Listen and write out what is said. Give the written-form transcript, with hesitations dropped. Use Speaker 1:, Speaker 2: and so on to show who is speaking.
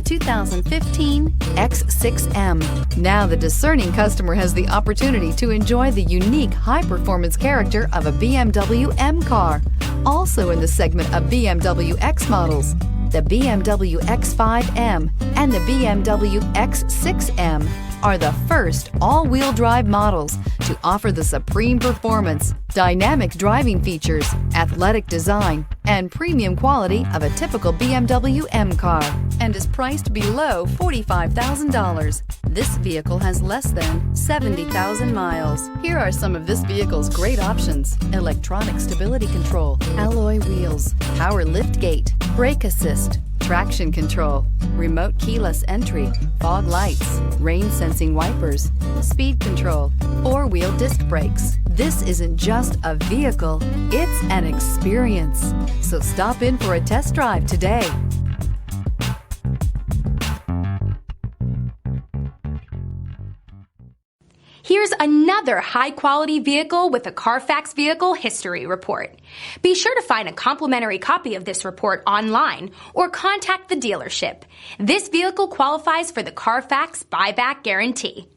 Speaker 1: 2015 X6 M. Now the discerning customer has the opportunity to enjoy the unique high-performance character of a BMW M car. Also in the segment of BMW X models, the BMW X5 M and the BMW X6 M are the first all-wheel drive models to offer the supreme performance, dynamic driving features, athletic design, and premium quality of a typical BMW M car, and is priced below $45,000. This vehicle has less than 70,000 miles. Here are some of this vehicle's great options: electronic stability control, alloy wheels, power liftgate, brake assist, traction control, remote keyless entry, fog lights, rain sensing wipers, speed control, four-wheel disc brakes. This isn't just a vehicle, it's an experience. So stop in for a test drive today.
Speaker 2: Here's another high-quality vehicle with a Carfax Vehicle History Report. Be sure to find a complimentary copy of this report online or contact the dealership. This vehicle qualifies for the Carfax Buyback Guarantee.